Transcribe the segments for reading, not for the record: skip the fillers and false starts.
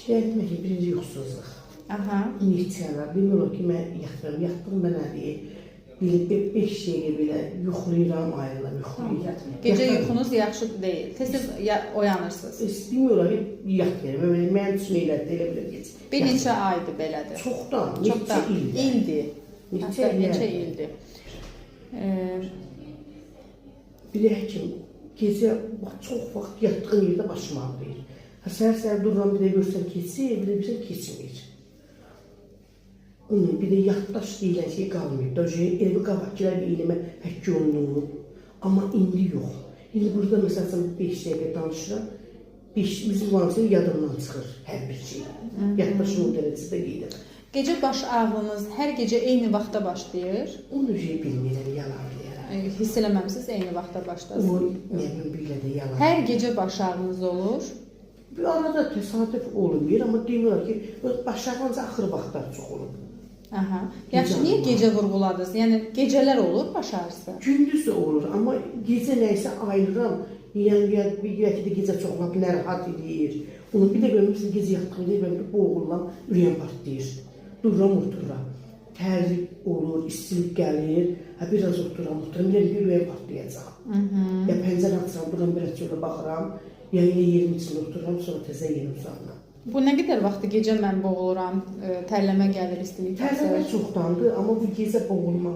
Şikayət ki, birinci yuxusuzluq. Aha. İnyeksiyalar, bilmirəm ki, mən yatdım mən nədir? Bilib 5 dəqiqə belə yuxulayıram, ayrılam, yuxulayıram. Gecə yuxunuz yaxşı deyil. Tez-tez oyanırsınız. Bilmirəm ki, yat verim. Mənim üçün elədir, elə belə geç. Bir neçə aydır belədir. Çoxdan, neçə ildir. İldir. Hətta neçə ildir. Bir həkim gecə çox vaxt yatdığım yerdə başım ağrıyır. Səhər dururam, bir də görsən keçir, bir də bilsən keçmir. Bir də yaddaş deyilən şey qalmır. Evi qabaqçılar bir ilimə həkk olunur. Amma indi yox. İndi burada məsələn 5 dəqiqə danışıram. Bizim varsa yadımdan çıxır hər bir şey. Yaddaşın o dərəcədə qeyd. Gecə baş ağrınız hər gecə eyni vaxtda başlayır? Onu bilmirəm, yalan deyərəm. Hiss eləməmisiniz eyni vaxtda başlasın? O, nəmin bilə də yalan. Hər gecə baş ağrınız olur? Bir arada təsadüf olmuyor, amma demirəm ki, baş ağrınız axır vaxtlar çox olur. Aha. Yaxşı, niyə gecə vurğuladınız? Yəni gecələr olur baş ağrısı? Gündüz də olur, amma gecə nəysə ayırıram. Yəni bir də gecə çoxlanıb narahat edir. Onu bir də görmüşsün gecə yatdığında mən boğuluram, ürəyim partlayır. Dururam, otururam. Tərlik olur, istilik gəlir. Biraz otururam, bir ürəyim partlayacaq. Ya pəncərə açıram, buradan biraz çölə baxıram. Ya yerin içində otururam, sonra təzə yeni uzanıram. Bu nə qədər vaxtı gecə mən boğuluram, tərləmə gəlir, istilik gəlir? Tərləmə çoxdandır, amma bu gecə boğulma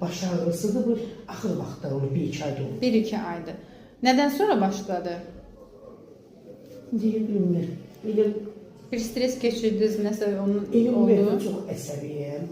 baş ağrısıdır, bu axır vaxtlar olur, 1-2 ayda olur. 1-2 aydır. Nədən sonra başladı? Deyə bilmirəm. Bir stres keçirdiniz, nəsə onun oldu? Mən çox əsəbiyəm.